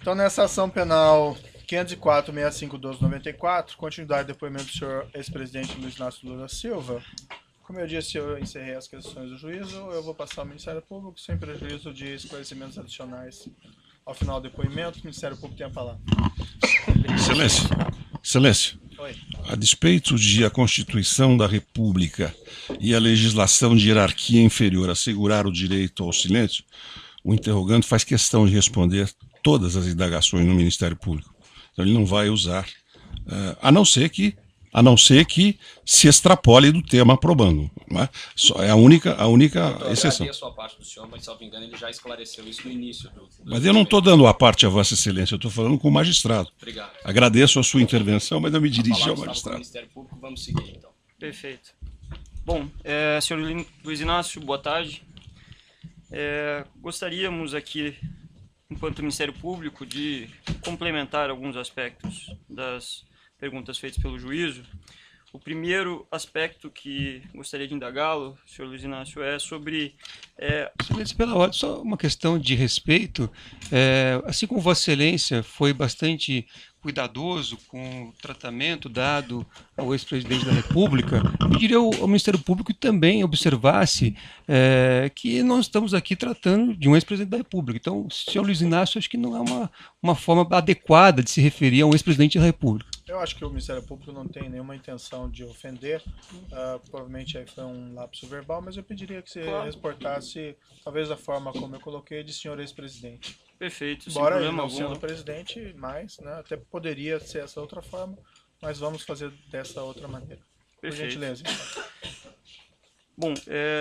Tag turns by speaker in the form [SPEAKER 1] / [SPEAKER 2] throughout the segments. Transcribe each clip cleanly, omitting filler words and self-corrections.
[SPEAKER 1] Então, nessa ação penal 504-65-12-94, continuidade do depoimento do senhor ex-presidente Luiz Inácio Lula Silva, como eu disse, eu encerrei as questões do juízo, eu vou passar ao Ministério Público, sem prejuízo de esclarecimentos adicionais. Ao final do depoimento, o Ministério Público tem a palavra.
[SPEAKER 2] Excelência, Excelência,
[SPEAKER 1] Oi.
[SPEAKER 2] a despeito de a Constituição da República e a legislação de hierarquia inferior assegurar o direito ao silêncio, o interrogante faz questão de responder todas as indagações no Ministério Público. Então ele não vai usar, a não ser que se extrapole do tema aprobando. Não é? É a única exceção.
[SPEAKER 3] Eu agradeço a parte do senhor, mas, salvo engano, ele já esclareceu isso no início.
[SPEAKER 2] Mas eu não estou dando a parte a Vossa Excelência, eu estou falando com o magistrado.
[SPEAKER 3] Obrigado.
[SPEAKER 2] Agradeço a sua intervenção, mas eu me dirigi ao
[SPEAKER 3] Com o
[SPEAKER 2] magistrado.
[SPEAKER 3] Ministério Público, vamos seguir, então.
[SPEAKER 4] Perfeito. Bom, senhor Luiz Inácio, boa tarde. Gostaríamos aqui, enquanto Ministério Público, de complementar alguns aspectos das perguntas feitas pelo juízo. O primeiro aspecto que gostaria de indagá-lo, senhor Luiz Inácio, é sobre...
[SPEAKER 5] Excelência, pela ordem, só uma questão de respeito. Assim como Vossa Excelência foi bastante cuidadoso com o tratamento dado ao ex-presidente da República, eu pediria ao Ministério Público que também observasse que nós estamos aqui tratando de um ex-presidente da República. Então, senhor Luiz Inácio, acho que não é uma forma adequada de se referir a um ex-presidente da República.
[SPEAKER 1] Eu acho que o Ministério Público não tem nenhuma intenção de ofender, provavelmente aí foi um lapso verbal, mas eu pediria que você reportasse, talvez da forma como eu coloquei, de senhor ex-presidente.
[SPEAKER 4] Perfeito, sem
[SPEAKER 1] Embora ele
[SPEAKER 4] problema
[SPEAKER 1] não
[SPEAKER 4] algum.
[SPEAKER 1] sendo presidente, mas até poderia ser essa outra forma, mas vamos fazer dessa outra maneira. Por
[SPEAKER 4] Perfeito.
[SPEAKER 1] gentileza.
[SPEAKER 4] Bom,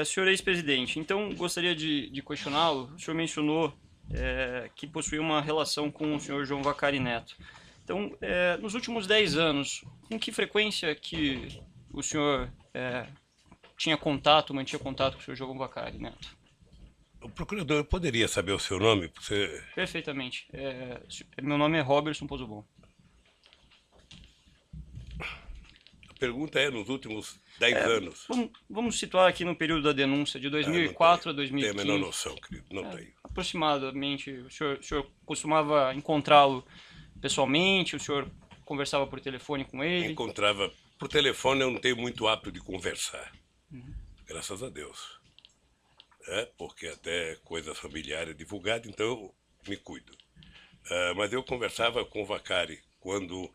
[SPEAKER 4] senhor ex-presidente, então gostaria de questioná-lo. O senhor mencionou que possuía uma relação com o senhor João Vacari Neto. Então, nos últimos 10 anos, com que frequência que o senhor mantinha contato com o senhor João Vacari Neto?
[SPEAKER 6] O procurador, eu poderia saber o seu nome? Você...
[SPEAKER 4] Perfeitamente. Meu nome é Robertson Pozobon.
[SPEAKER 6] A pergunta é nos últimos 10 anos.
[SPEAKER 4] Vamos situar aqui no período da denúncia, de 2004 a 2015.
[SPEAKER 6] Tenho a menor noção, querido. Não tenho.
[SPEAKER 4] Aproximadamente, o senhor costumava encontrá-lo pessoalmente? O senhor conversava por telefone com ele?
[SPEAKER 6] Encontrava por telefone, eu não tenho muito hábito de conversar. Graças a Deus. Porque até coisa familiar é divulgada, então eu me cuido. Mas eu conversava com o Vacari quando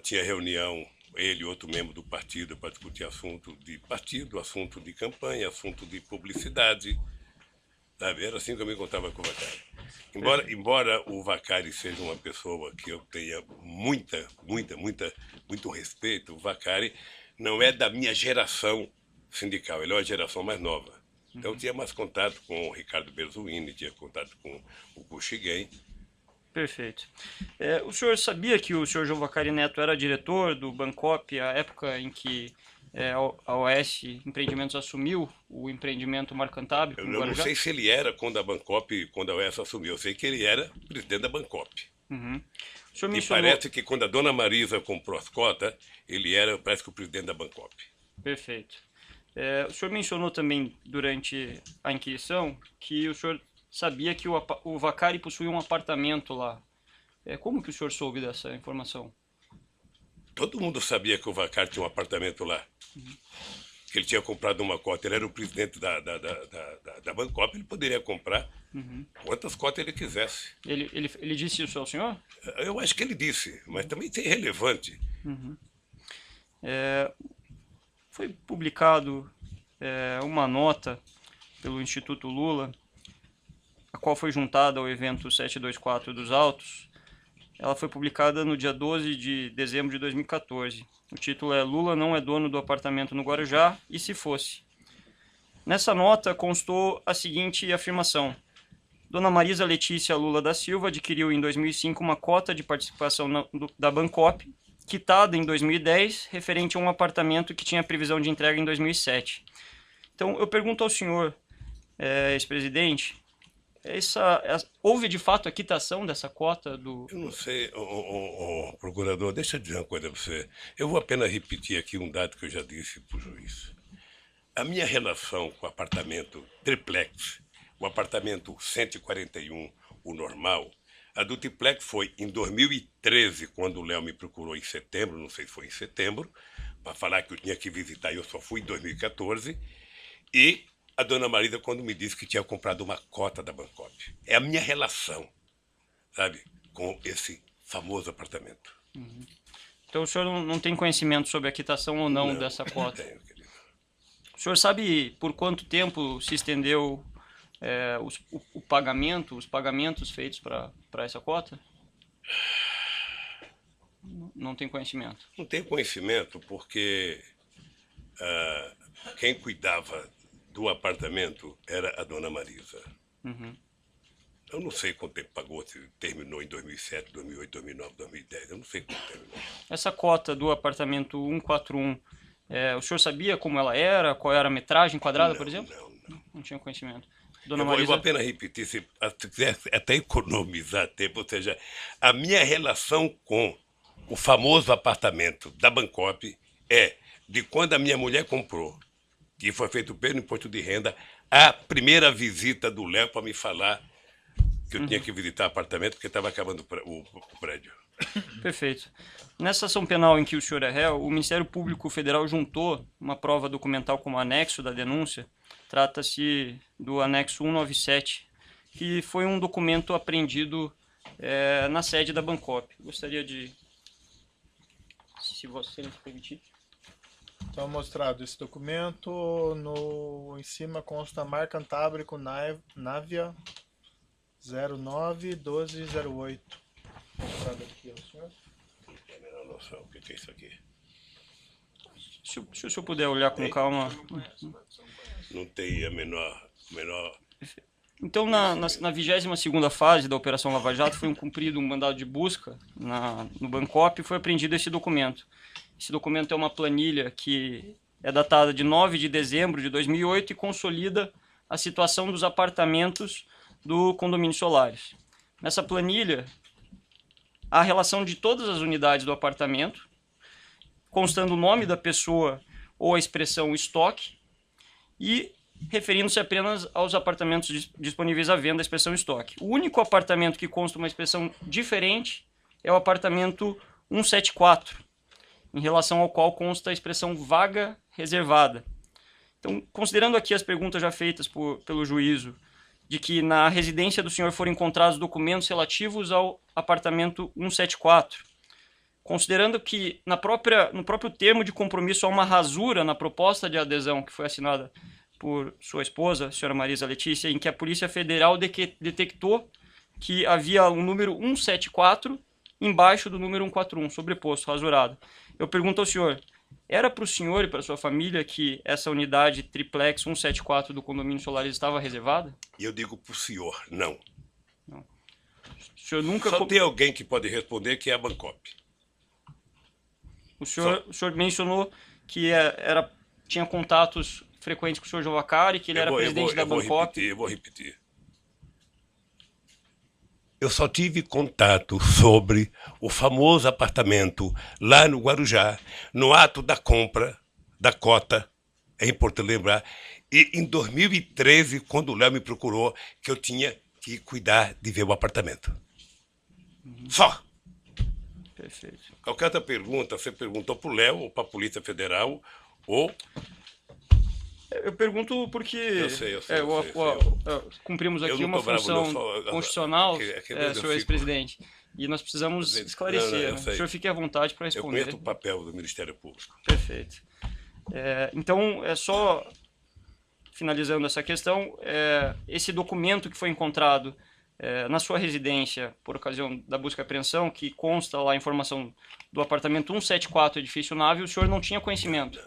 [SPEAKER 6] tinha reunião, ele e outro membro do partido, para discutir assunto de partido, assunto de campanha, assunto de publicidade. Sabe? Era assim que eu me encontrava com o Vacari. Embora o Vacari seja uma pessoa que eu tenha muito respeito, o Vacari não é da minha geração sindical, ele é uma geração mais nova. Então eu tinha mais contato com o Ricardo Berzuini, tinha contato com o Kuchiguen.
[SPEAKER 4] Perfeito. O senhor sabia que o senhor João Vacari Neto era diretor do Bancop, a época em que a OS Empreendimentos assumiu o empreendimento Marcantábio?
[SPEAKER 6] Eu não sei se ele era quando a OS assumiu, eu sei que ele era presidente da Bancop.
[SPEAKER 4] Uhum. O senhor
[SPEAKER 6] E
[SPEAKER 4] mencionou...
[SPEAKER 6] parece que quando a dona Marisa comprou as cotas, ele era, parece que o presidente da Bancop.
[SPEAKER 4] Perfeito. O senhor mencionou também durante a inquisição que o senhor sabia que o Vacari possuía um apartamento lá. Como que o senhor soube dessa informação?
[SPEAKER 6] Todo mundo sabia que o Vacari tinha um apartamento lá. Que ele tinha comprado uma cota. Ele era o presidente da Bancop, ele poderia comprar quantas cotas ele quisesse.
[SPEAKER 4] Ele disse isso ao senhor?
[SPEAKER 6] Eu acho que ele disse, mas também isso é irrelevante.
[SPEAKER 4] Foi publicado uma nota pelo Instituto Lula, a qual foi juntada ao evento 724 dos Autos. Ela foi publicada no dia 12 de dezembro de 2014. O título é Lula não é dono do apartamento no Guarujá, e se fosse? Nessa nota constou a seguinte afirmação. Dona Marisa Letícia Lula da Silva adquiriu em 2005 uma cota de participação da Bancop, quitada em 2010, referente a um apartamento que tinha previsão de entrega em 2007. Então, eu pergunto ao senhor, ex-presidente, houve de fato a quitação dessa cota do...
[SPEAKER 6] Eu não sei, procurador, deixa eu dizer uma coisa para você. Eu vou apenas repetir aqui um dado que eu já disse para o juiz. A minha relação com o apartamento triplex, o apartamento 141, o normal, A do triplex foi em 2013, quando o Léo me procurou em setembro, não sei se foi em setembro, para falar que eu tinha que visitar, eu só fui em 2014. E a dona Marisa, quando me disse que tinha comprado uma cota da Bancop. É a minha relação, sabe, com esse famoso apartamento.
[SPEAKER 4] Então o senhor não tem conhecimento sobre a quitação ou não dessa
[SPEAKER 6] Não
[SPEAKER 4] cota?
[SPEAKER 6] tenho, querido.
[SPEAKER 4] O senhor sabe por quanto tempo se estendeu o pagamento, os pagamentos feitos para essa cota? Não tem conhecimento.
[SPEAKER 6] Não tenho conhecimento porque quem cuidava do apartamento era a dona Marisa. Eu não sei quanto tempo pagou, se terminou em 2007, 2008, 2009, 2010. Eu não sei quanto terminou.
[SPEAKER 4] Essa cota do apartamento 141, o senhor sabia como ela era? Qual era a metragem quadrada, por exemplo? Não tinha conhecimento. Dona
[SPEAKER 6] Eu vou
[SPEAKER 4] Marisa,
[SPEAKER 6] apenas repetir, se quiser até economizar tempo, ou seja, a minha relação com o famoso apartamento da Bancop é de quando a minha mulher comprou, que foi feito pelo imposto de renda, a primeira visita do Léo para me falar que eu tinha que visitar o apartamento porque estava acabando o prédio.
[SPEAKER 4] perfeito. Nessa ação penal em que o senhor é réu, o Ministério Público Federal juntou uma prova documental como anexo da denúncia. Trata-se do anexo 197, que foi um documento apreendido na sede da Bancop. Gostaria de, se você me permitir.
[SPEAKER 1] Então, mostrado esse documento, em cima consta a marca Antábrico Navia 091208. Mostrado aqui ao senhor.
[SPEAKER 6] Não tenho a menor noção o que é isso aqui.
[SPEAKER 4] Se o senhor puder olhar com calma.
[SPEAKER 6] Não tenho a menor...
[SPEAKER 4] Então, na 22ª fase da Operação Lava Jato, foi cumprido um mandado de busca no Bancop e foi apreendido esse documento. Esse documento é uma planilha que é datada de 9 de dezembro de 2008 e consolida a situação dos apartamentos do condomínio Solares. Nessa planilha, há a relação de todas as unidades do apartamento, constando o nome da pessoa ou a expressão estoque e referindo-se apenas aos apartamentos disponíveis à venda, a expressão estoque. O único apartamento que consta uma expressão diferente é o apartamento 174, em relação ao qual consta a expressão vaga reservada. Então, considerando aqui as perguntas já feitas pelo juízo, de que na residência do senhor foram encontrados documentos relativos ao apartamento 174, considerando que no próprio termo de compromisso há uma rasura na proposta de adesão que foi assinada por sua esposa, a senhora Marisa Letícia, em que a Polícia Federal detectou que havia um número 174 embaixo do número 141, sobreposto, rasurado. Eu pergunto ao senhor, era para o senhor e para sua família que essa unidade triplex 174 do condomínio Solares estava reservada?
[SPEAKER 6] E eu digo para o senhor, não.
[SPEAKER 4] O senhor nunca...
[SPEAKER 6] Só tem alguém que pode responder, que é a Bancop.
[SPEAKER 4] O senhor mencionou que tinha contatos frequentes com o senhor Jovacari, que ele era presidente da Bancop.
[SPEAKER 6] Eu vou repetir. Eu só tive contato sobre o famoso apartamento lá no Guarujá, no ato da compra da cota, é importante lembrar, e em 2013, quando o Léo me procurou, que eu tinha que cuidar de ver o apartamento. Só.
[SPEAKER 4] Perfeito.
[SPEAKER 6] Qualquer outra pergunta, você perguntou para o Léo, ou para a Polícia Federal, ou...
[SPEAKER 4] Eu pergunto porque
[SPEAKER 6] Eu sei.
[SPEAKER 4] cumprimos
[SPEAKER 6] Eu
[SPEAKER 4] aqui
[SPEAKER 6] não
[SPEAKER 4] uma
[SPEAKER 6] tô bravo,
[SPEAKER 4] função
[SPEAKER 6] não,
[SPEAKER 4] constitucional,
[SPEAKER 6] eu
[SPEAKER 4] senhor ex-presidente, e nós precisamos esclarecer.
[SPEAKER 6] Não, eu
[SPEAKER 4] Né?
[SPEAKER 6] sei.
[SPEAKER 4] O senhor fique à vontade para
[SPEAKER 6] Eu
[SPEAKER 4] responder.
[SPEAKER 6] conheço o papel do Ministério Público.
[SPEAKER 4] Perfeito. Então, só finalizando essa questão, esse documento que foi encontrado na sua residência por ocasião da busca e apreensão, que consta lá a informação do apartamento 174, edifício Nave, o senhor não tinha conhecimento?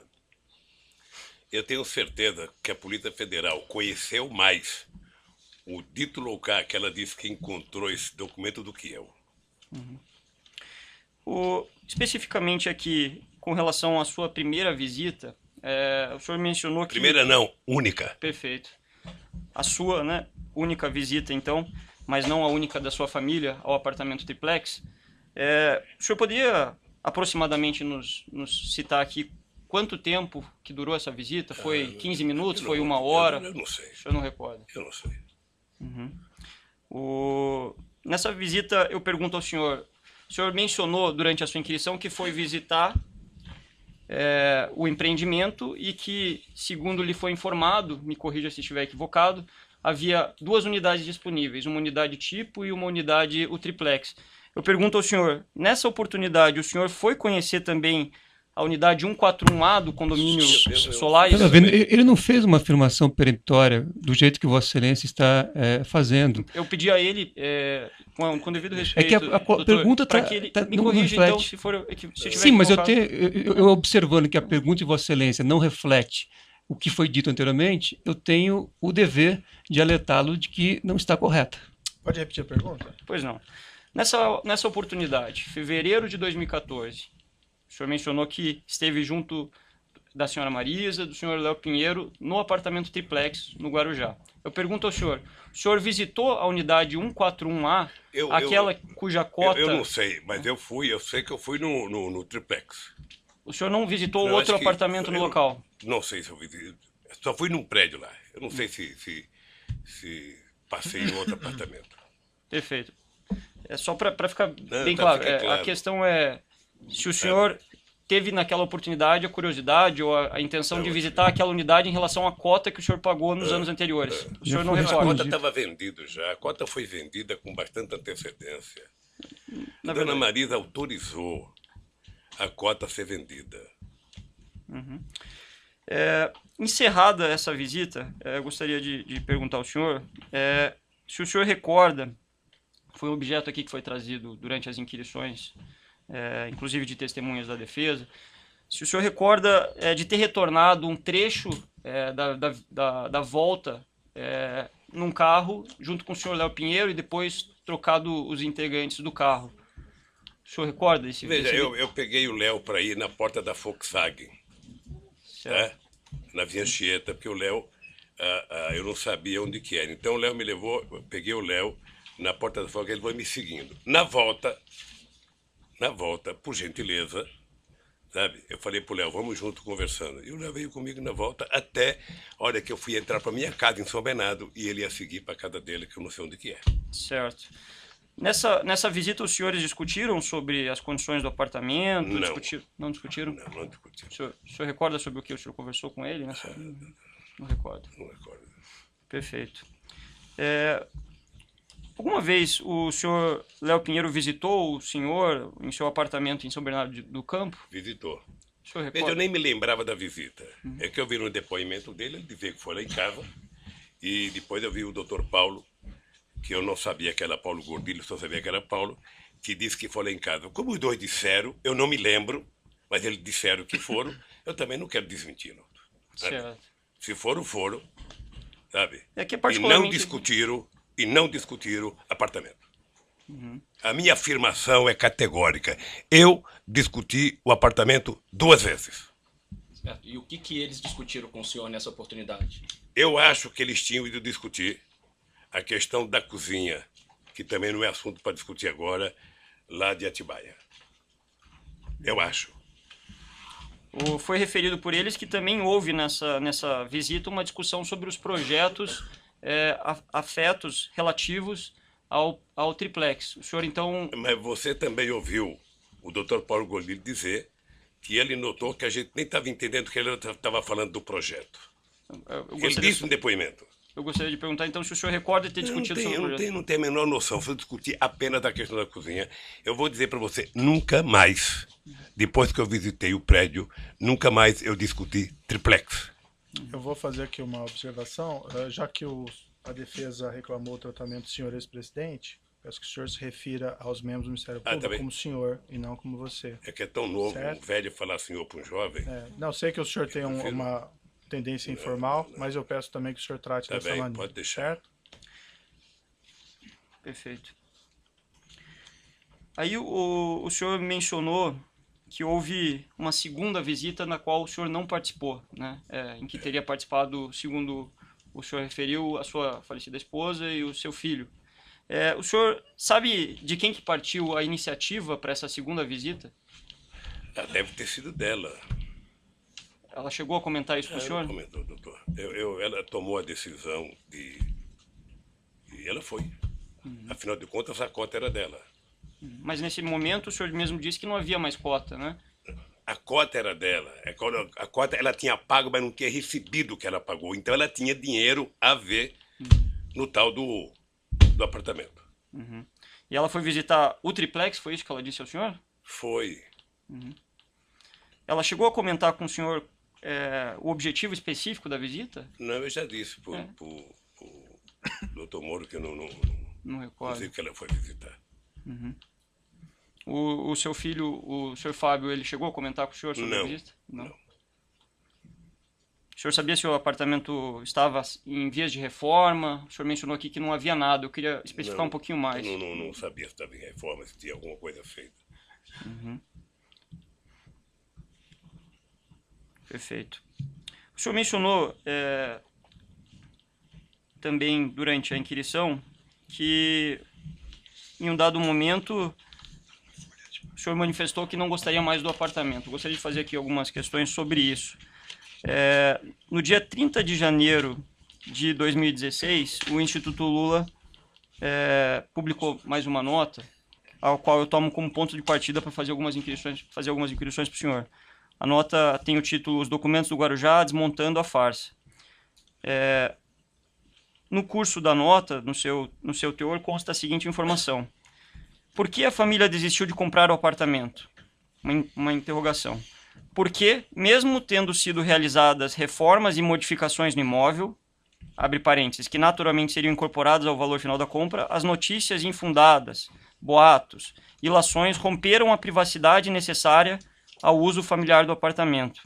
[SPEAKER 6] Eu tenho certeza que a Polícia Federal conheceu mais o dito local que ela disse que encontrou esse documento do que eu.
[SPEAKER 4] Especificamente aqui, com relação à sua primeira visita, o senhor mencionou que...
[SPEAKER 6] Primeira não, única.
[SPEAKER 4] Perfeito. A sua, né, única visita, então, mas não a única da sua família ao apartamento triplex. O senhor poderia aproximadamente nos citar aqui quanto tempo que durou essa visita? Foi 15 minutos? Foi 1 hora?
[SPEAKER 6] Eu não sei.
[SPEAKER 4] O senhor não recorda?
[SPEAKER 6] Eu não sei.
[SPEAKER 4] Nessa visita, eu pergunto ao senhor, o senhor mencionou durante a sua inquirição que foi visitar o empreendimento e que, segundo lhe foi informado, me corrija se estiver equivocado, havia 2 unidades disponíveis, uma unidade tipo e uma unidade o triplex. Eu pergunto ao senhor, nessa oportunidade, o senhor foi conhecer também a unidade 141A do condomínio Solares?
[SPEAKER 5] Tá vendo? Ele não fez uma afirmação peremptória do jeito que Vossa Excelência está fazendo.
[SPEAKER 4] Eu pedi a ele, com devido respeito,
[SPEAKER 5] É que a
[SPEAKER 4] doutor,
[SPEAKER 5] pergunta
[SPEAKER 4] para que ele me
[SPEAKER 5] não
[SPEAKER 4] corrija,
[SPEAKER 5] reflete.
[SPEAKER 4] então, se estiver
[SPEAKER 5] Sim, mas
[SPEAKER 4] equivocado.
[SPEAKER 5] eu observando que a pergunta de Vossa Excelência não reflete o que foi dito anteriormente, eu tenho o dever de alertá-lo de que não está correta.
[SPEAKER 1] Pode repetir a pergunta?
[SPEAKER 4] Pois não. Nessa oportunidade, fevereiro de 2014, o senhor mencionou que esteve junto da senhora Marisa, do senhor Léo Pinheiro, no apartamento triplex, no Guarujá. Eu pergunto ao senhor, o senhor visitou a unidade 141A, aquela cuja cota...
[SPEAKER 6] Eu não sei, mas eu sei que eu fui no triplex.
[SPEAKER 4] O senhor não visitou
[SPEAKER 6] Eu
[SPEAKER 4] outro
[SPEAKER 6] acho que
[SPEAKER 4] apartamento no
[SPEAKER 6] eu
[SPEAKER 4] local?
[SPEAKER 6] Não sei se eu visitei. Só fui num prédio lá. Eu não sei se passei em outro apartamento.
[SPEAKER 4] Perfeito. É só para ficar bem
[SPEAKER 6] pra
[SPEAKER 4] claro.
[SPEAKER 6] ficar claro.
[SPEAKER 4] A questão é se o senhor teve naquela oportunidade a curiosidade ou a intenção de visitar aquela unidade em relação à cota que o senhor pagou nos anos anteriores. O senhor não
[SPEAKER 6] A
[SPEAKER 4] recorda?
[SPEAKER 6] cota estava vendida já. A cota foi vendida com bastante antecedência.
[SPEAKER 4] Na
[SPEAKER 6] A dona
[SPEAKER 4] verdade.
[SPEAKER 6] Marisa autorizou a cota a ser vendida.
[SPEAKER 4] Encerrada essa visita, eu gostaria de perguntar ao senhor se o senhor recorda, foi um objeto aqui que foi trazido durante as inquirições, inclusive de testemunhas da defesa, se o senhor recorda de ter retornado um trecho da volta num carro junto com o senhor Léo Pinheiro e depois trocado os integrantes do carro. O senhor recorda esse
[SPEAKER 6] Veja,
[SPEAKER 4] desse-
[SPEAKER 6] eu peguei o Léo para ir na porta da Volkswagen,
[SPEAKER 4] Certo.
[SPEAKER 6] na Via Anchieta, porque o Léo, eu não sabia onde que era. Então o Léo me levou, eu peguei o Léo na porta da Volkswagen, ele foi me seguindo. Na volta, por gentileza, sabe? Eu falei pro Léo, vamos junto conversando. E o Léo veio comigo na volta até a hora que eu fui entrar para minha casa em São Bernardo e ele ia seguir para a casa dele, que eu não sei onde que é.
[SPEAKER 4] Certo. Nessa visita, os senhores discutiram sobre as condições do apartamento?
[SPEAKER 6] Não.
[SPEAKER 4] Não discutiram?
[SPEAKER 6] Não discuti,
[SPEAKER 4] O senhor recorda sobre o que o senhor conversou com ele? Não recordo.
[SPEAKER 6] não recordo.
[SPEAKER 4] Perfeito. Alguma vez o senhor Léo Pinheiro visitou o senhor em seu apartamento em São Bernardo do Campo?
[SPEAKER 6] Visitou.
[SPEAKER 4] O senhor
[SPEAKER 6] Veja,
[SPEAKER 4] recorda?
[SPEAKER 6] eu nem me lembrava da visita. É que eu vi no depoimento dele, ele dizia que foi lá em casa. E depois eu vi o doutor Paulo, que eu não sabia que era Paulo Gordilho, só sabia que era Paulo, que disse que foi lá em casa. Como os dois disseram, eu não me lembro, mas eles disseram que foram, eu também não quero desmentir. Não.
[SPEAKER 4] Certo.
[SPEAKER 6] Se foram, sabe?
[SPEAKER 4] É que
[SPEAKER 6] E não
[SPEAKER 4] particularmente...
[SPEAKER 6] discutiram apartamento. A minha afirmação é categórica. Eu discuti o apartamento 2 vezes.
[SPEAKER 3] Certo. E o que eles discutiram com o senhor nessa oportunidade?
[SPEAKER 6] Eu acho que eles tinham ido discutir a questão da cozinha, que também não é assunto para discutir agora, lá de Atibaia. Eu acho.
[SPEAKER 4] Foi referido por eles que também houve nessa visita uma discussão sobre os projetos afetos relativos ao triplex. O senhor, então...
[SPEAKER 6] Mas você também ouviu o doutor Paulo Gordilho dizer que ele notou que a gente nem estava entendendo que ele estava falando do projeto. Ele disse no depoimento.
[SPEAKER 4] Eu gostaria de perguntar, então, se o senhor recorda de ter discutido sobre o projeto.
[SPEAKER 6] Não tenho a menor noção. Se eu discutir apenas da questão da cozinha, eu vou dizer para você, nunca mais, depois que eu visitei o prédio, nunca mais eu discuti triplex.
[SPEAKER 1] Eu vou fazer aqui uma observação. Já que a defesa reclamou o tratamento do senhor ex-presidente, peço que o senhor se refira aos membros do Ministério Público
[SPEAKER 6] tá bem.
[SPEAKER 1] como senhor e não como você.
[SPEAKER 6] É que é tão novo,
[SPEAKER 1] Certo.
[SPEAKER 6] um velho falar senhor para um jovem.
[SPEAKER 1] Não, sei que o senhor tem uma tendência informal, mas eu peço também que o senhor trate
[SPEAKER 6] Tá
[SPEAKER 1] dessa
[SPEAKER 6] bem,
[SPEAKER 1] maneira.
[SPEAKER 6] pode deixar.
[SPEAKER 1] Certo?
[SPEAKER 4] Perfeito. Aí o senhor mencionou que houve uma segunda visita na qual o senhor não participou, né? Em que teria participado, segundo o senhor referiu, a sua falecida esposa e o seu filho. O senhor sabe de quem que partiu a iniciativa para essa segunda visita?
[SPEAKER 6] Deve ter sido dela.
[SPEAKER 4] Ela chegou a comentar isso com o senhor?
[SPEAKER 6] Não comentou, doutor. Ela tomou a decisão de... E ela foi. Afinal de contas, a cota era dela.
[SPEAKER 4] Mas nesse momento o senhor mesmo disse que não havia mais cota, né?
[SPEAKER 6] A cota era dela. A cota ela tinha pago, mas não tinha recebido o que ela pagou. Então ela tinha dinheiro a ver no tal do apartamento.
[SPEAKER 4] E ela foi visitar o triplex, foi isso que ela disse ao senhor?
[SPEAKER 6] Foi.
[SPEAKER 4] Ela chegou a comentar com o senhor o objetivo específico da visita?
[SPEAKER 6] Não, eu já disse pro doutor Moro que eu
[SPEAKER 4] Não
[SPEAKER 6] não
[SPEAKER 4] recordo.
[SPEAKER 6] sei o que ela foi visitar.
[SPEAKER 4] O seu filho, o senhor Fábio, ele chegou a comentar com o senhor sobre a
[SPEAKER 6] Não,
[SPEAKER 4] visita?
[SPEAKER 6] não.
[SPEAKER 4] O senhor sabia se o apartamento estava em vias de reforma? O senhor mencionou aqui que não havia nada. Eu queria especificar
[SPEAKER 6] Não,
[SPEAKER 4] um pouquinho mais.
[SPEAKER 6] Eu não sabia se estava em reforma, se tinha alguma coisa feita.
[SPEAKER 4] Perfeito. O senhor mencionou também durante a inquirição que em um dado momento o senhor manifestou que não gostaria mais do apartamento. Eu gostaria de fazer aqui algumas questões sobre isso. No dia 30 de janeiro de 2016, o Instituto Lula publicou mais uma nota, ao qual eu tomo como ponto de partida para fazer algumas inquirições para o senhor. A nota tem o título Os Documentos do Guarujá Desmontando a Farsa. No curso da nota, no seu teor, consta a seguinte informação. Por que a família desistiu de comprar o apartamento? Uma interrogação. Porque, mesmo tendo sido realizadas reformas e modificações no imóvel, abre parênteses, que naturalmente seriam incorporadas ao valor final da compra, as notícias infundadas, boatos, ilações romperam a privacidade necessária ao uso familiar do apartamento.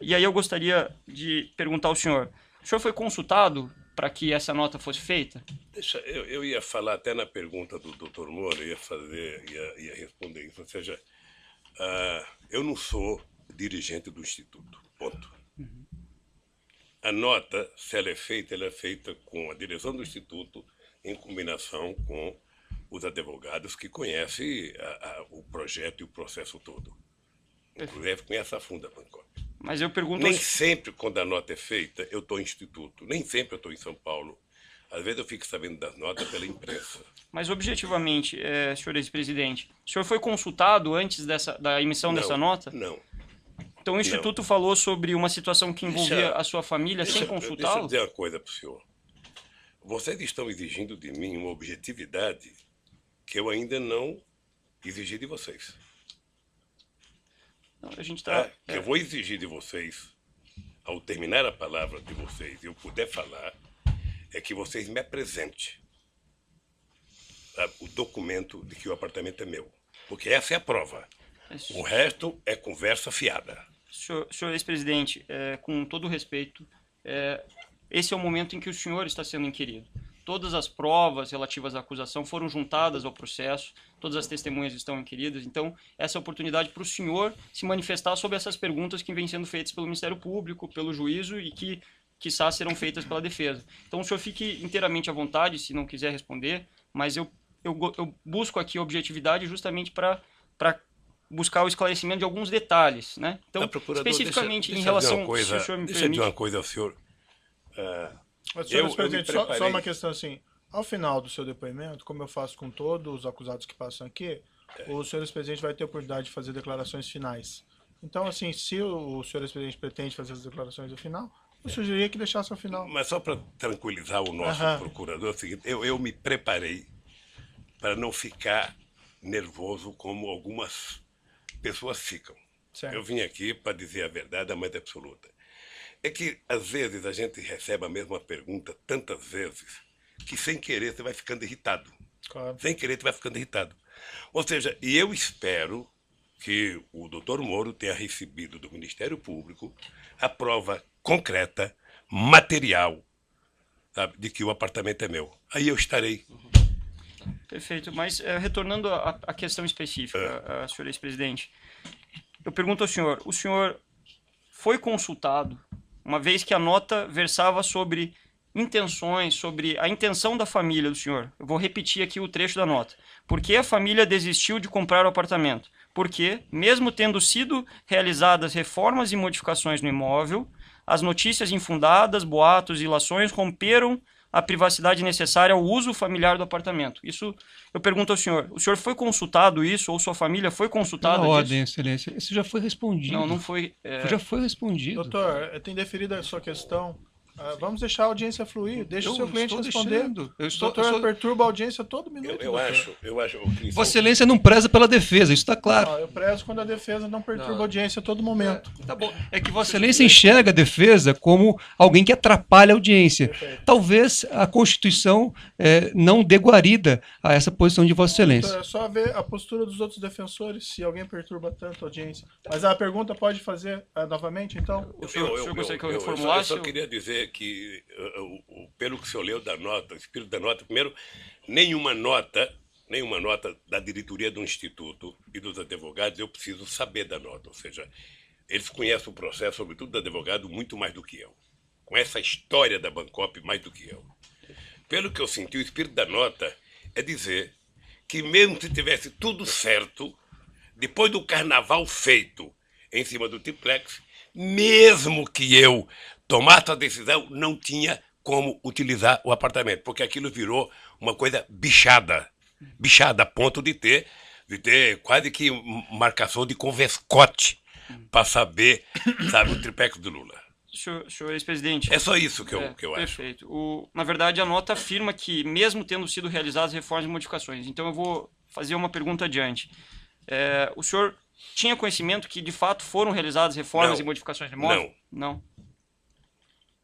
[SPEAKER 4] E aí eu gostaria de perguntar ao senhor, o senhor foi consultado para que essa nota fosse feita?
[SPEAKER 6] Eu ia falar até na pergunta do Dr. Moro, ia responder isso. Ou seja, eu não sou dirigente do Instituto, ponto. A nota, se ela é feita com a direção do Instituto, em combinação com os advogados que conhecem o projeto e o processo todo. Inclusive conhece a fundo a Bangkok.
[SPEAKER 4] Mas eu pergunto...
[SPEAKER 6] Nem sempre, quando a nota é feita, eu estou em Instituto. Nem sempre eu estou em São Paulo. Às vezes eu fico sabendo das notas pela imprensa.
[SPEAKER 4] Mas objetivamente, senhor ex-presidente, o senhor foi consultado antes da emissão dessa nota?
[SPEAKER 6] Não.
[SPEAKER 4] Então o Instituto falou sobre uma situação que envolvia a sua família sem consultá-lo?
[SPEAKER 6] Deixa eu dizer uma coisa para o senhor. Vocês estão exigindo de mim uma objetividade que eu ainda não exigi de vocês.
[SPEAKER 4] Não, a gente tá,
[SPEAKER 6] que eu vou exigir de vocês, ao terminar a palavra de vocês e eu puder falar, é que vocês me apresentem o documento de que o apartamento é meu. Porque essa é a prova. O resto é conversa fiada.
[SPEAKER 4] Senhor ex-presidente, com todo o respeito, esse é o momento em que o senhor está sendo inquirido. Todas as provas relativas à acusação foram juntadas ao processo, todas as testemunhas estão inquiridas, então essa é a oportunidade para o senhor se manifestar sobre essas perguntas que vêm sendo feitas pelo Ministério Público, pelo juízo e que, quiçá, serão feitas pela defesa. Então o senhor fique inteiramente à vontade, se não quiser responder, mas eu busco aqui objetividade justamente para buscar o esclarecimento de alguns detalhes, né? Então, especificamente em relação...
[SPEAKER 6] Deixa eu dizer uma coisa ao senhor.
[SPEAKER 1] Mas, senhor presidente, só uma questão assim. Ao final do seu depoimento, como eu faço com todos os acusados que passam aqui, o senhor presidente vai ter a oportunidade de fazer declarações finais. Então, assim, se o senhor presidente pretende fazer as declarações no final, eu sugeriria que deixasse ao final.
[SPEAKER 6] Mas só para tranquilizar o nosso procurador, é o seguinte, eu me preparei para não ficar nervoso como algumas pessoas ficam.
[SPEAKER 1] Certo.
[SPEAKER 6] Eu vim aqui para dizer a verdade, a mais absoluta. É que, às vezes, a gente recebe a mesma pergunta tantas vezes que, sem querer, você vai ficando irritado.
[SPEAKER 1] Claro.
[SPEAKER 6] Sem querer, você vai ficando irritado. Ou seja, e eu espero que o doutor Moro tenha recebido do Ministério Público a prova concreta, material, sabe, de que o apartamento é meu. Aí eu estarei.
[SPEAKER 4] Perfeito, mas retornando à questão específica, senhor ex-presidente, eu pergunto ao senhor, o senhor foi consultado, uma vez que a nota versava sobre intenções, sobre a intenção da família do senhor? Eu vou repetir aqui o trecho da nota. Por que a família desistiu de comprar o apartamento? Porque, mesmo tendo sido realizadas reformas e modificações no imóvel, as notícias infundadas, boatos e ilações romperam a privacidade necessária ao uso familiar do apartamento. Isso eu pergunto ao senhor. O senhor foi consultado isso, ou sua família foi consultada
[SPEAKER 5] Na
[SPEAKER 4] disso?
[SPEAKER 5] ordem, excelência. Isso já foi respondido.
[SPEAKER 4] Não, não foi.
[SPEAKER 5] Já foi respondido.
[SPEAKER 1] Doutor, tem deferido a sua questão. Vamos deixar a audiência fluir. Deixa o seu cliente responder. Doutor, perturba a audiência todo minuto.
[SPEAKER 6] Eu acho, Cris,
[SPEAKER 5] Vossa Excelência não preza pela defesa, isso está claro.
[SPEAKER 1] Não, eu prezo quando a defesa não perturba a audiência a todo momento.
[SPEAKER 5] Tá bom. É que Vossa Excelência enxerga a defesa como alguém que atrapalha a audiência.
[SPEAKER 1] Perfeito.
[SPEAKER 5] Talvez a Constituição não dê guarida a essa posição de Vossa Excelência.
[SPEAKER 1] Doutor, é só ver a postura dos outros defensores, se alguém perturba tanto a audiência. Mas a pergunta pode fazer novamente, então?
[SPEAKER 4] O senhor gostaria que eu reformulasse?
[SPEAKER 6] Eu só queria dizer que, pelo que o senhor leu da nota, o espírito da nota, primeiro, nenhuma nota da diretoria do Instituto e dos advogados eu preciso saber da nota. Ou seja, eles conhecem o processo, sobretudo do advogado, muito mais do que eu. Conhecem a história da Bancop mais do que eu. Pelo que eu senti, o espírito da nota é dizer que mesmo se tivesse tudo certo, depois do carnaval feito em cima do triplex, mesmo que eu tomasse a decisão, não tinha como utilizar o apartamento, porque aquilo virou uma coisa bichada a ponto de ter quase que marcação de convescote para saber, sabe, o triplex do Lula.
[SPEAKER 4] Senhor ex-presidente.
[SPEAKER 6] É só isso que eu acho.
[SPEAKER 4] Perfeito. Na verdade, a nota afirma que, mesmo tendo sido realizadas reformas e modificações, então eu vou fazer uma pergunta adiante. O senhor tinha conhecimento que, de fato, foram realizadas reformas e modificações de imóvel? Não.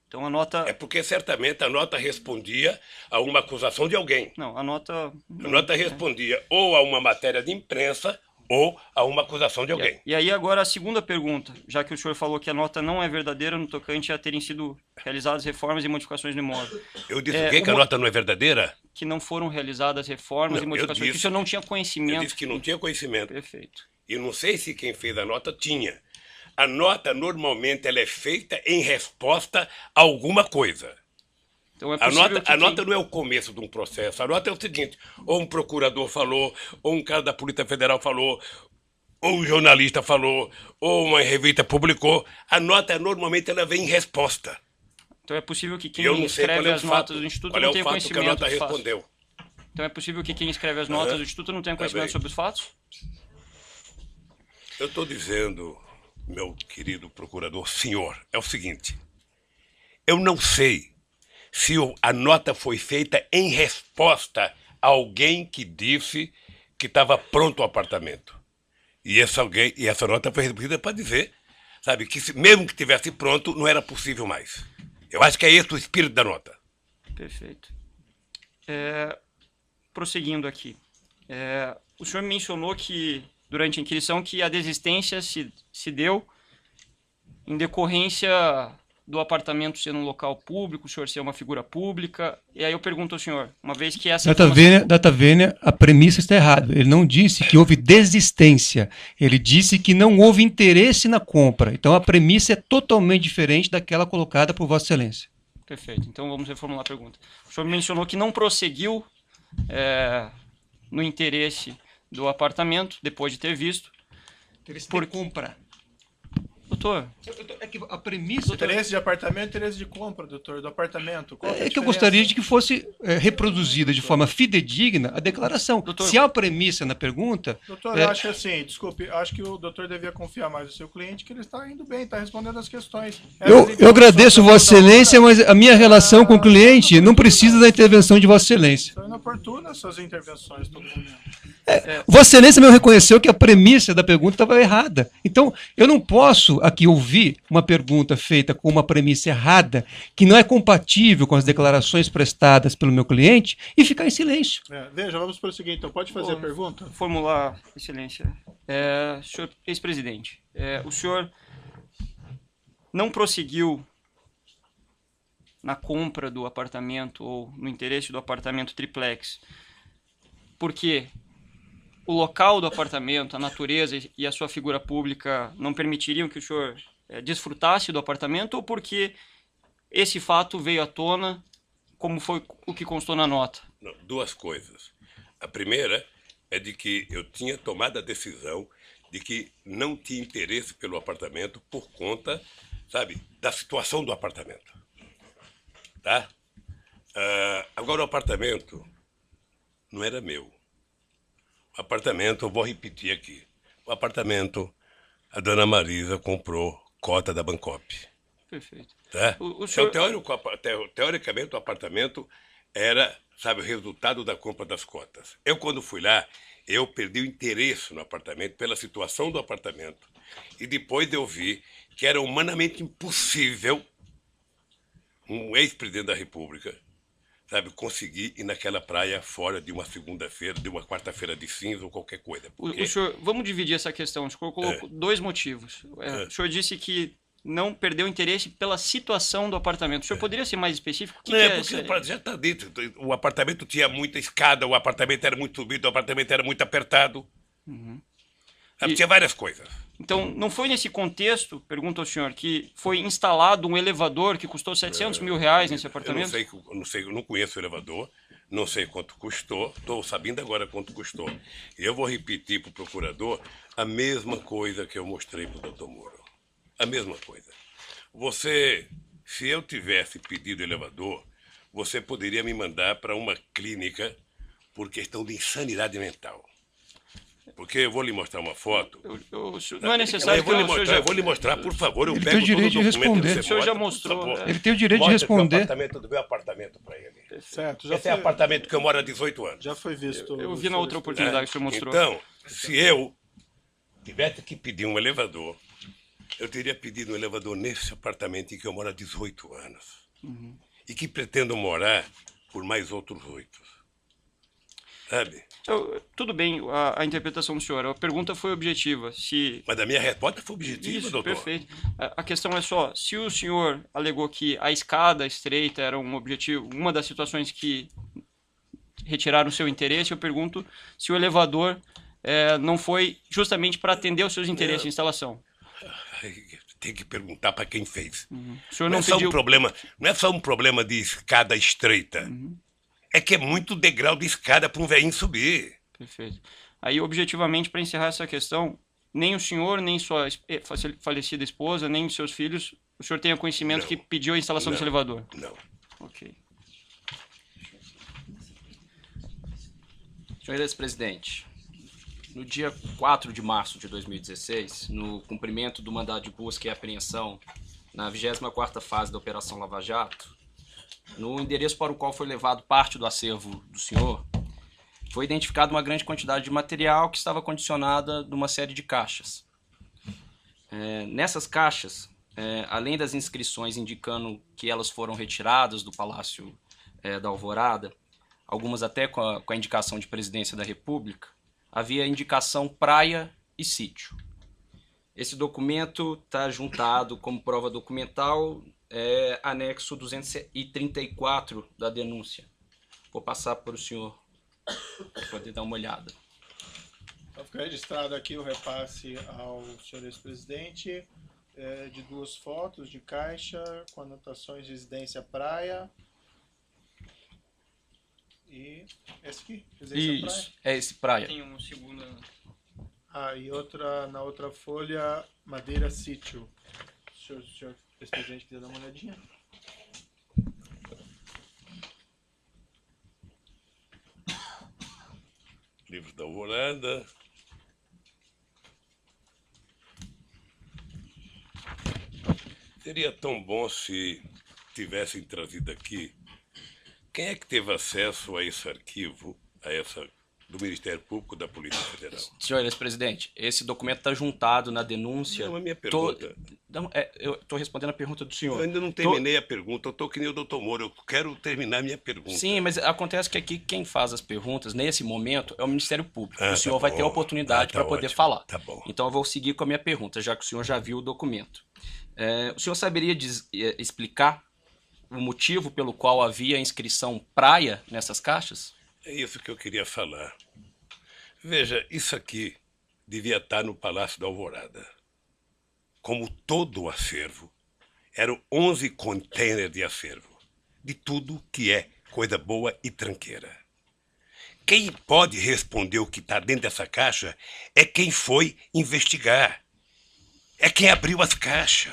[SPEAKER 4] Então a nota...
[SPEAKER 6] É porque certamente a nota respondia a uma acusação de alguém.
[SPEAKER 4] Não, a nota...
[SPEAKER 6] A nota respondia ou a uma matéria de imprensa ou a uma acusação de alguém.
[SPEAKER 4] E aí agora a segunda pergunta, já que o senhor falou que a nota não é verdadeira no tocante a terem sido realizadas reformas e modificações no imóvel.
[SPEAKER 6] Eu disse que a nota não é verdadeira?
[SPEAKER 4] Que não foram realizadas reformas e modificações, que o senhor não tinha conhecimento.
[SPEAKER 6] Eu disse que não tinha conhecimento.
[SPEAKER 4] Perfeito.
[SPEAKER 6] E não sei se quem fez a nota tinha. A nota, normalmente, ela é feita em resposta a alguma coisa.
[SPEAKER 4] Então
[SPEAKER 6] A nota não é o começo de um processo. A nota é o seguinte: ou um procurador falou, ou um cara da Polícia Federal falou, ou um jornalista falou, ou uma revista publicou. A nota, normalmente, ela vem em resposta.
[SPEAKER 4] Então é possível que quem escreve as notas do Instituto não tenha conhecimento
[SPEAKER 6] que a nota respondeu.
[SPEAKER 4] Então é possível que quem escreve as notas do Instituto não tenha conhecimento sobre os fatos?
[SPEAKER 6] Eu estou dizendo, meu querido procurador, senhor, é o seguinte: eu não sei se a nota foi feita em resposta a alguém que disse que estava pronto o apartamento. E essa nota foi recebida para dizer, sabe, que mesmo que estivesse pronto, não era possível mais. Eu acho que é esse o espírito da nota.
[SPEAKER 4] Perfeito. Prosseguindo aqui. O senhor mencionou que, durante a inquirição, que a desistência se deu em decorrência do apartamento ser um local público, o senhor ser uma figura pública. E aí eu pergunto ao senhor, uma vez que essa...
[SPEAKER 5] Data vênia, a premissa está errada. Ele não disse que houve desistência. Ele disse que não houve interesse na compra. Então a premissa é totalmente diferente daquela colocada por Vossa Excelência.
[SPEAKER 4] Perfeito. Então vamos reformular a pergunta. O senhor mencionou que não prosseguiu no interesse do apartamento, depois de ter visto.
[SPEAKER 5] Interesse por compra.
[SPEAKER 4] Doutor,
[SPEAKER 5] é que a premissa...
[SPEAKER 1] Interesse de apartamento, interesse de compra, doutor, do apartamento. Qual
[SPEAKER 5] É que eu gostaria de que fosse reproduzida de forma fidedigna a declaração.
[SPEAKER 4] Doutor,
[SPEAKER 5] se há uma premissa na pergunta...
[SPEAKER 1] Doutor, eu acho assim, desculpe, acho que o doutor devia confiar mais no seu cliente, que ele está indo bem, está respondendo as questões.
[SPEAKER 5] Eu agradeço Vossa Excelência, mas a minha relação com o cliente não precisa da intervenção de Vossa Excelência.
[SPEAKER 1] São inoportunas suas intervenções, todo mundo.
[SPEAKER 5] Vossa Excelência me reconheceu que a premissa da pergunta estava errada. Então, eu não posso aqui ouvir uma pergunta feita com uma premissa errada, que não é compatível com as declarações prestadas pelo meu cliente, e ficar em silêncio.
[SPEAKER 1] Veja, vamos prosseguir então. Pode fazer a pergunta?
[SPEAKER 4] Formular, Excelência. Senhor ex-presidente, o senhor não prosseguiu na compra do apartamento ou no interesse do apartamento triplex, porque o local do apartamento, a natureza e a sua figura pública não permitiriam que o senhor desfrutasse do apartamento, ou porque esse fato veio à tona, como foi o que constou na nota?
[SPEAKER 6] Não, duas coisas. A primeira é de que eu tinha tomado a decisão de que não tinha interesse pelo apartamento por conta, sabe, da situação do apartamento. Tá? Agora, o apartamento não era meu. O apartamento, eu vou repetir aqui. O apartamento, a dona Marisa comprou cota da Bancop.
[SPEAKER 4] Perfeito.
[SPEAKER 6] Tá?
[SPEAKER 4] O senhor-
[SPEAKER 6] Teoricamente, o apartamento era, sabe, o resultado da compra das cotas. Eu, quando fui lá, eu perdi o interesse no apartamento pela situação do apartamento. E depois eu vi que era humanamente impossível um ex-presidente da República, sabe, conseguir ir naquela praia fora de uma segunda-feira, de uma quarta-feira de cinza ou qualquer coisa. Porque
[SPEAKER 4] O senhor, vamos dividir essa questão. O senhor colocou dois motivos. O senhor disse que não perdeu interesse pela situação do apartamento. O senhor poderia ser mais específico? O que
[SPEAKER 6] Não,
[SPEAKER 4] que
[SPEAKER 6] é
[SPEAKER 4] esse-
[SPEAKER 6] porque já está dito. O apartamento tinha muita escada, o apartamento era muito subido, o apartamento era muito apertado. Sabe,
[SPEAKER 4] E-
[SPEAKER 6] tinha várias coisas.
[SPEAKER 4] Então, não foi nesse contexto, pergunto ao senhor, que foi instalado um elevador que custou 700 mil reais nesse apartamento?
[SPEAKER 6] Eu não conheço o elevador, não sei quanto custou, estou sabendo agora quanto custou. E eu vou repetir para o procurador a mesma coisa que eu mostrei para o doutor Moro. A mesma coisa. Se eu tivesse pedido elevador, você poderia me mandar para uma clínica por questão de insanidade mental. Porque eu vou lhe mostrar uma foto.
[SPEAKER 4] Não é necessário
[SPEAKER 6] Eu vou lhe
[SPEAKER 4] que o senhor
[SPEAKER 6] mostrar,
[SPEAKER 4] já...
[SPEAKER 6] eu vou lhe mostrar, por favor. Eu
[SPEAKER 5] Ele
[SPEAKER 6] pego
[SPEAKER 5] tem o direito
[SPEAKER 6] todo o
[SPEAKER 5] de
[SPEAKER 6] documento que
[SPEAKER 5] responder.
[SPEAKER 6] você
[SPEAKER 4] O senhor já
[SPEAKER 6] mostra,
[SPEAKER 4] mostrou,
[SPEAKER 6] por favor.
[SPEAKER 5] Ele tem o direito de
[SPEAKER 6] Mostra
[SPEAKER 5] responder.
[SPEAKER 6] Do meu apartamento para ele.
[SPEAKER 1] Certo,
[SPEAKER 6] Esse é o apartamento que eu moro há 18 anos.
[SPEAKER 1] já foi visto.
[SPEAKER 4] Eu vi na outra oportunidade que o senhor mostrou.
[SPEAKER 6] Então, se eu tivesse que pedir um elevador, eu teria pedido um elevador nesse apartamento em que eu moro há 18 anos. E que pretendo morar por mais outros 8. Sabe?
[SPEAKER 4] Tudo bem, a interpretação do senhor. A pergunta foi objetiva. Se
[SPEAKER 6] Mas a minha resposta foi objetiva,
[SPEAKER 4] Isso,
[SPEAKER 6] doutor.
[SPEAKER 4] perfeito. A questão é só, se o senhor alegou que a escada estreita era um objetivo, uma das situações que retiraram o seu interesse, eu pergunto se o elevador não foi justamente para atender os seus interesses de instalação.
[SPEAKER 6] Tem que perguntar para quem fez.
[SPEAKER 4] O senhor
[SPEAKER 6] Não
[SPEAKER 4] não
[SPEAKER 6] é, só
[SPEAKER 4] pediu...
[SPEAKER 6] não é só um problema de escada estreita. É que é muito degrau de escada para um velhinho subir.
[SPEAKER 4] Perfeito. Aí, objetivamente, para encerrar essa questão, nem o senhor, nem sua falecida esposa, nem os seus filhos, o senhor tenha conhecimento
[SPEAKER 6] Não.
[SPEAKER 4] que pediu a instalação desse
[SPEAKER 6] Não.
[SPEAKER 4] elevador?
[SPEAKER 6] Não.
[SPEAKER 4] Ok.
[SPEAKER 3] Senhor ex-presidente, no dia 4 de março de 2016, no cumprimento do mandado de busca e apreensão na 24ª fase da Operação Lava Jato, no endereço para o qual foi levado parte do acervo do senhor, foi identificada uma grande quantidade de material que estava condicionada numa série de caixas. Nessas caixas, além das inscrições indicando que elas foram retiradas do Palácio da Alvorada, algumas até com a indicação de Presidência da República, havia indicação praia e sítio. Esse documento está juntado como prova documental, anexo 234 da denúncia. Vou passar para o senhor poder dar uma olhada.
[SPEAKER 1] Então fica registrado aqui o repasse ao senhor ex-presidente de 2 fotos de caixa com anotações de residência praia. E esse aqui, residência praia.
[SPEAKER 3] Isso, é esse praia.
[SPEAKER 4] Tem um segundo...
[SPEAKER 1] E na outra folha, madeira sítio. Se o senhor ex-presidente quiser dar uma olhadinha.
[SPEAKER 6] Livro da Alvorada. Seria tão bom se tivessem trazido aqui. Quem é que teve acesso a esse arquivo, do Ministério Público da Polícia Federal?
[SPEAKER 3] Senhor ex-presidente, esse documento está juntado na denúncia.
[SPEAKER 6] Não, a minha pergunta.
[SPEAKER 3] Eu estou respondendo a pergunta do senhor.
[SPEAKER 6] Eu ainda não terminei a pergunta, eu estou que nem o doutor Moro, eu quero terminar a minha pergunta.
[SPEAKER 3] Sim, mas acontece que aqui quem faz as perguntas, nesse momento, é o Ministério Público. o senhor
[SPEAKER 6] tá
[SPEAKER 3] vai ter a
[SPEAKER 6] bom.
[SPEAKER 3] oportunidade
[SPEAKER 6] Tá
[SPEAKER 3] para poder
[SPEAKER 6] ótimo.
[SPEAKER 3] falar.
[SPEAKER 6] Tá bom.
[SPEAKER 3] Então eu vou seguir com a minha pergunta, já que o senhor já viu o documento. O senhor saberia explicar o motivo pelo qual havia inscrição praia nessas caixas?
[SPEAKER 6] É isso que eu queria falar. Veja, isso aqui devia estar no Palácio da Alvorada. Como todo o acervo, eram 11 containers de acervo, de tudo que é coisa boa e tranqueira. Quem pode responder o que está dentro dessa caixa é quem foi investigar. É quem abriu as caixas.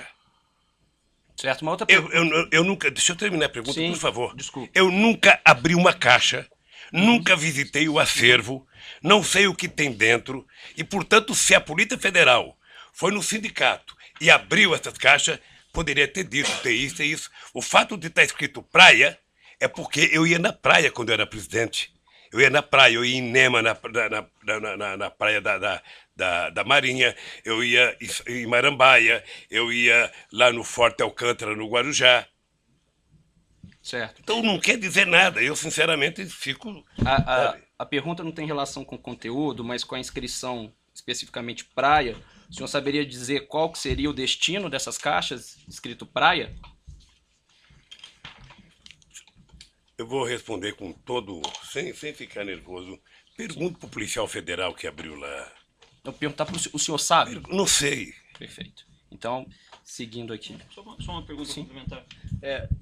[SPEAKER 3] Certo, uma outra pergunta.
[SPEAKER 6] Eu nunca. Deixa eu terminar a pergunta,
[SPEAKER 3] Sim,
[SPEAKER 6] por favor.
[SPEAKER 3] desculpa.
[SPEAKER 6] Eu nunca abri uma caixa, nunca visitei o acervo, não sei o que tem dentro, e, portanto, se a Polícia Federal foi no sindicato e abriu essas caixas, poderia ter dito, ter isso e isso. O fato de estar escrito praia é porque eu ia na praia quando eu era presidente. Eu ia na praia, eu ia em Nema, na praia da Marinha, eu ia em Marambaia, eu ia lá no Forte Alcântara, no Guarujá.
[SPEAKER 3] Certo.
[SPEAKER 6] Então não quer dizer nada, eu sinceramente fico...
[SPEAKER 3] A pergunta não tem relação com o conteúdo, mas com a inscrição especificamente praia. O senhor saberia dizer qual que seria o destino dessas caixas escrito praia?
[SPEAKER 6] Eu vou responder com todo... sem ficar nervoso. Pergunto para o policial federal que abriu lá.
[SPEAKER 3] Eu vou perguntar para o senhor sabe?
[SPEAKER 6] Não sei.
[SPEAKER 3] Perfeito. Então, seguindo aqui.
[SPEAKER 4] Só uma pergunta
[SPEAKER 3] Sim.
[SPEAKER 4] complementar.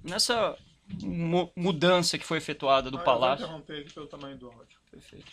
[SPEAKER 4] Nessa mudança que foi efetuada do
[SPEAKER 1] Eu vou
[SPEAKER 4] Palácio...
[SPEAKER 1] interromper aqui pelo tamanho do áudio.
[SPEAKER 3] Perfeito.